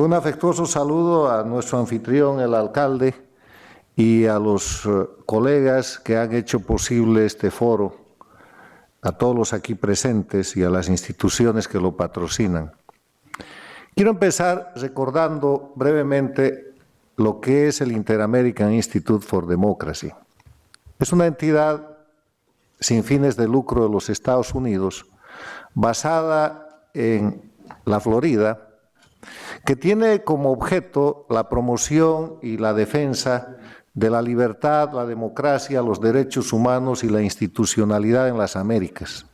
Un afectuoso saludo a nuestro anfitrión, el alcalde, y a los colegas que han hecho posible este foro, a todos los aquí presentes y a las instituciones que lo patrocinan. Quiero empezar recordando brevemente lo que es el Inter-American Institute for Democracy. Es una entidad sin fines de lucro de los Estados Unidos, basada en la Florida, que tiene como objeto la promoción y la defensa de la libertad, la democracia, los derechos humanos y la institucionalidad en las Américas.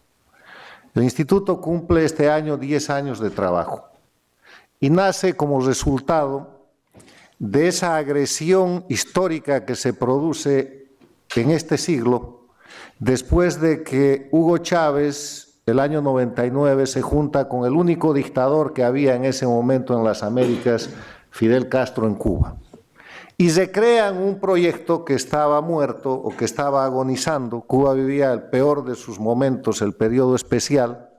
El instituto cumple este año 10 años de trabajo y nace como resultado de esa agresión histórica que se produce en este siglo después de que Hugo Chávez, el año 99, se junta con el único dictador que había en ese momento en las Américas, Fidel Castro, en Cuba. Y se crean un proyecto que estaba muerto o que estaba agonizando. Cuba vivía el peor de sus momentos, el periodo especial,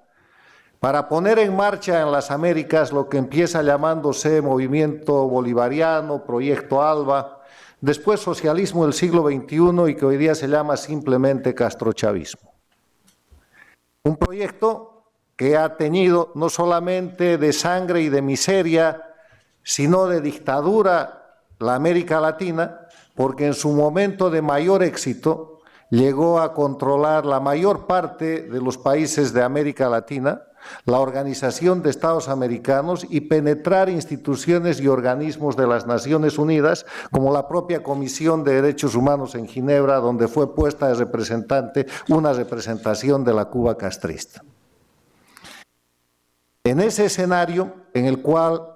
para poner en marcha en las Américas lo que empieza llamándose Movimiento Bolivariano, Proyecto ALBA, después Socialismo del siglo XXI y que hoy día se llama simplemente castrochavismo. Un proyecto que ha teñido no solamente de sangre y de miseria, sino de dictadura la América Latina, porque en su momento de mayor éxito llegó a controlar la mayor parte de los países de América Latina, la Organización de Estados Americanos y penetrar instituciones y organismos de las Naciones Unidas, como la propia Comisión de Derechos Humanos en Ginebra, donde fue puesta de representante una representación de la Cuba castrista. En ese escenario en el cual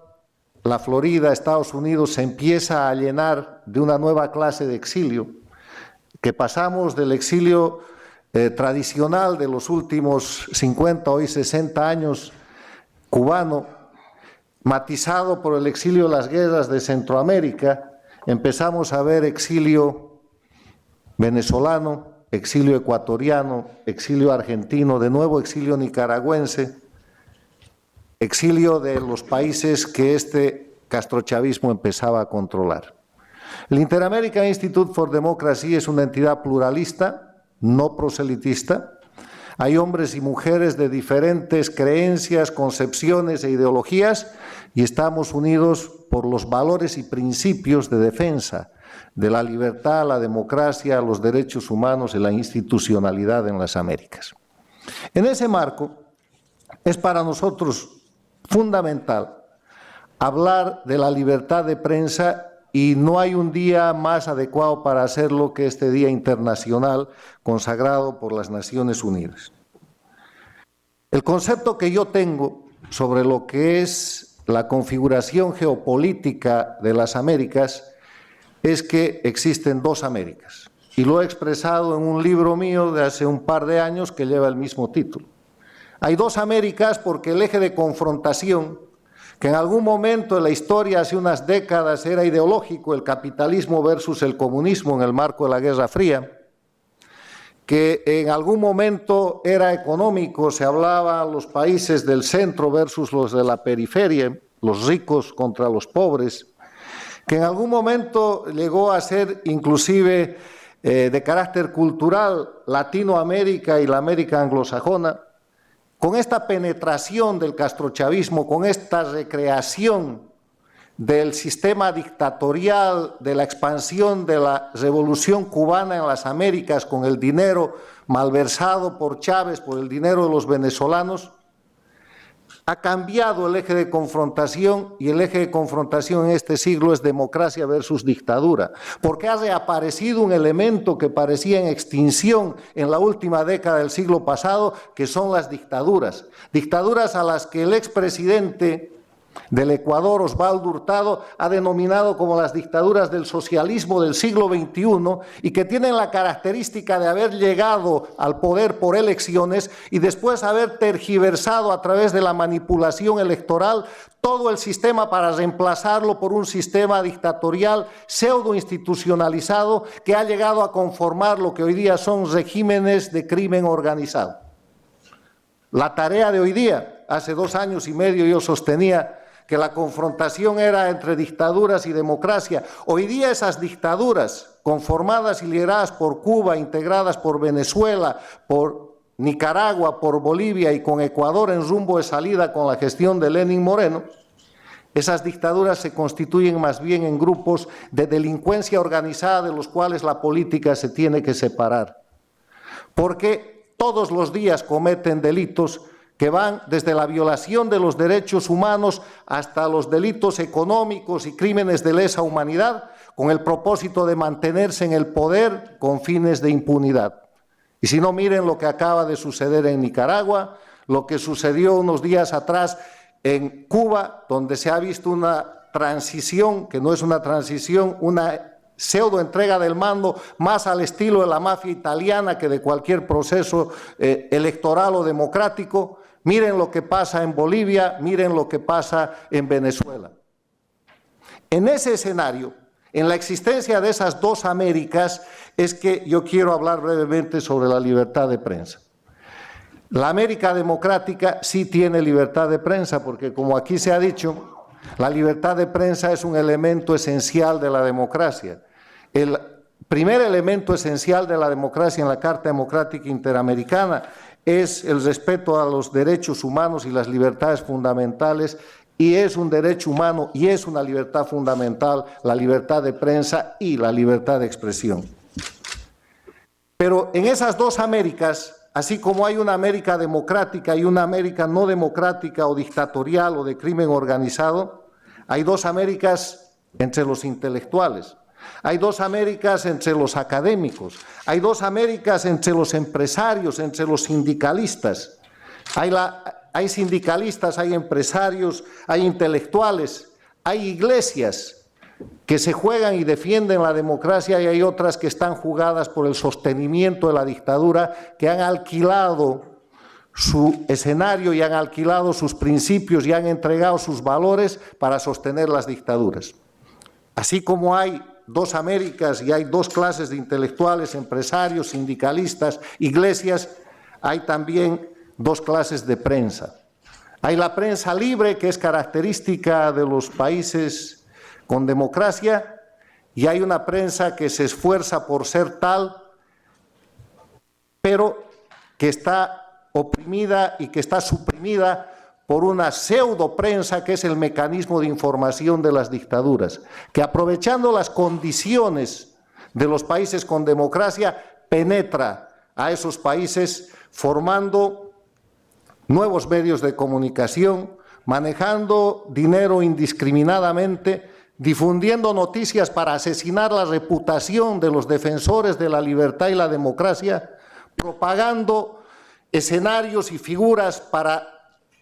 la Florida, Estados Unidos, se empieza a llenar de una nueva clase de exilio, que pasamos del exilio tradicional de los últimos 50, hoy 60 años cubano, matizado por el exilio de las guerras de Centroamérica, empezamos a ver exilio venezolano, exilio ecuatoriano, exilio argentino, de nuevo exilio nicaragüense, exilio de los países que este castrochavismo empezaba a controlar. El Inter-American Institute for Democracy es una entidad pluralista, no proselitista. Hay hombres y mujeres de diferentes creencias, concepciones e ideologías y estamos unidos por los valores y principios de defensa de la libertad, la democracia, los derechos humanos y la institucionalidad en las Américas. En ese marco es para nosotros fundamental hablar de la libertad de prensa y no hay un día más adecuado para hacerlo que este Día Internacional consagrado por las Naciones Unidas. El concepto que yo tengo sobre lo que es la configuración geopolítica de las Américas es que existen dos Américas. Y lo he expresado en un libro mío de hace un par de años que lleva el mismo título. Hay dos Américas porque el eje de confrontación, que en algún momento en la historia, hace unas décadas, era ideológico, el capitalismo versus el comunismo en el marco de la Guerra Fría, que en algún momento era económico, se hablaba los países del centro versus los de la periferia, los ricos contra los pobres, que en algún momento llegó a ser inclusive de carácter cultural Latinoamérica y la América anglosajona. Con esta penetración del castrochavismo, con esta recreación del sistema dictatorial, de la expansión de la revolución cubana en las Américas, con el dinero malversado por Chávez, por el dinero de los venezolanos, ha cambiado el eje de confrontación y el eje de confrontación en este siglo es democracia versus dictadura, porque ha reaparecido un elemento que parecía en extinción en la última década del siglo pasado, que son las dictaduras. Dictaduras a las que el expresidente del Ecuador, Osvaldo Hurtado, ha denominado como las dictaduras del socialismo del siglo XXI y que tienen la característica de haber llegado al poder por elecciones y después haber tergiversado a través de la manipulación electoral todo el sistema para reemplazarlo por un sistema dictatorial pseudo-institucionalizado que ha llegado a conformar lo que hoy día son regímenes de crimen organizado. La tarea de hoy día, hace 2 años y medio yo sostenía que la confrontación era entre dictaduras y democracia. Hoy día esas dictaduras, conformadas y lideradas por Cuba, integradas por Venezuela, por Nicaragua, por Bolivia y con Ecuador en rumbo de salida con la gestión de Lenín Moreno, esas dictaduras se constituyen más bien en grupos de delincuencia organizada de los cuales la política se tiene que separar. Porque todos los días cometen delitos que van desde la violación de los derechos humanos hasta los delitos económicos y crímenes de lesa humanidad, con el propósito de mantenerse en el poder con fines de impunidad. Y si no, miren lo que acaba de suceder en Nicaragua, lo que sucedió unos días atrás en Cuba, donde se ha visto una transición, que no es una transición, una pseudo entrega del mando más al estilo de la mafia italiana que de cualquier proceso electoral o democrático. Miren lo que pasa en Bolivia, miren lo que pasa en Venezuela. En ese escenario, en la existencia de esas dos Américas, es que yo quiero hablar brevemente sobre la libertad de prensa. La América democrática sí tiene libertad de prensa, porque como aquí se ha dicho, la libertad de prensa es un elemento esencial de la democracia. El primer elemento esencial de la democracia en la Carta Democrática Interamericana es el respeto a los derechos humanos y las libertades fundamentales, y es un derecho humano y es una libertad fundamental la libertad de prensa y la libertad de expresión. Pero en esas dos Américas, así como hay una América democrática y una América no democrática o dictatorial o de crimen organizado, hay dos Américas entre los intelectuales, hay dos Américas entre los académicos, hay dos Américas entre los empresarios, entre los sindicalistas. Hay sindicalistas, hay empresarios, hay intelectuales, hay iglesias que se juegan y defienden la democracia, y hay otras que están jugadas por el sostenimiento de la dictadura, que han alquilado su escenario y han alquilado sus principios y han entregado sus valores para sostener las dictaduras. Así como hay dos Américas y hay dos clases de intelectuales, empresarios, sindicalistas, iglesias, hay también dos clases de prensa. Hay la prensa libre, que es característica de los países con democracia, y hay una prensa que se esfuerza por ser tal, pero que está oprimida y que está suprimida por una pseudo prensa, que es el mecanismo de información de las dictaduras, que aprovechando las condiciones de los países con democracia, penetra a esos países formando nuevos medios de comunicación, manejando dinero indiscriminadamente, difundiendo noticias para asesinar la reputación de los defensores de la libertad y la democracia, propagando escenarios y figuras para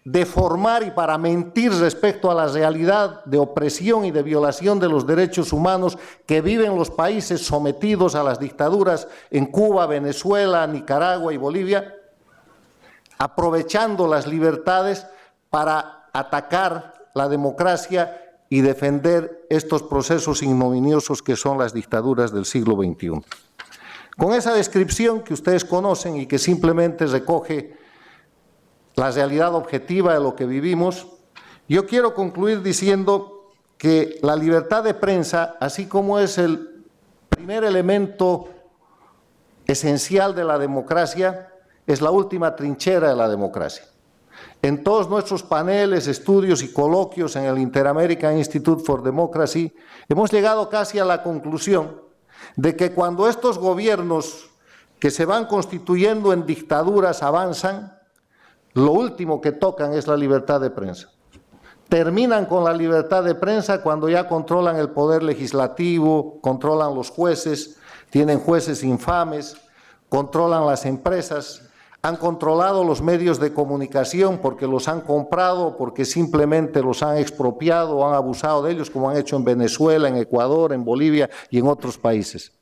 deformar y para mentir respecto a la realidad de opresión y de violación de los derechos humanos que viven los países sometidos a las dictaduras en Cuba, Venezuela, Nicaragua y Bolivia, aprovechando las libertades para atacar la democracia y defender estos procesos ignominiosos que son las dictaduras del siglo XXI. Con esa descripción que ustedes conocen y que simplemente recoge la realidad objetiva de lo que vivimos, yo quiero concluir diciendo que la libertad de prensa, así como es el primer elemento esencial de la democracia, es la última trinchera de la democracia. En todos nuestros paneles, estudios y coloquios en el Inter-American Institute for Democracy, hemos llegado casi a la conclusión de que cuando estos gobiernos que se van constituyendo en dictaduras avanzan, lo último que tocan es la libertad de prensa. Terminan con la libertad de prensa cuando ya controlan el poder legislativo, controlan los jueces, tienen jueces infames, controlan las empresas, han controlado los medios de comunicación porque los han comprado, porque simplemente los han expropiado o han abusado de ellos, como han hecho en Venezuela, en Ecuador, en Bolivia y en otros países.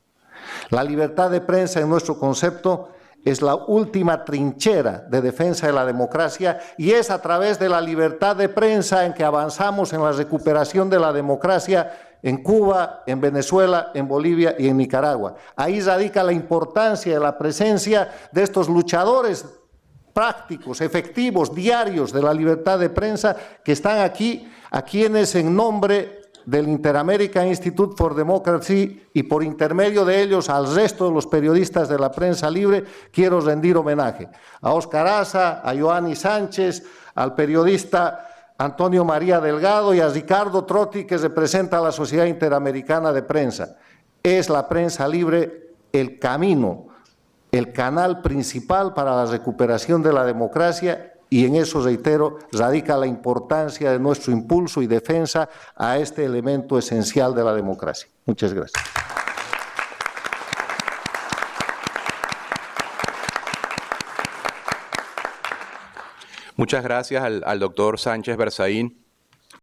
La libertad de prensa, en nuestro concepto, es la última trinchera de defensa de la democracia, y es a través de la libertad de prensa en que avanzamos en la recuperación de la democracia en Cuba, en Venezuela, en Bolivia y en Nicaragua. Ahí radica la importancia de la presencia de estos luchadores prácticos, efectivos, diarios de la libertad de prensa que están aquí, a quienes en nombre del Inter-American Institute for Democracy y por intermedio de ellos al resto de los periodistas de la prensa libre, quiero rendir homenaje a Óscar Asa, a Ioannis Sánchez, al periodista Antonio María Delgado y a Ricardo Trotti, que representa a la Sociedad Interamericana de Prensa. Es la prensa libre el camino, el canal principal para la recuperación de la democracia, y en eso, reitero, radica la importancia de nuestro impulso y defensa a este elemento esencial de la democracia. Muchas gracias. Muchas gracias al doctor Sánchez Berzaín.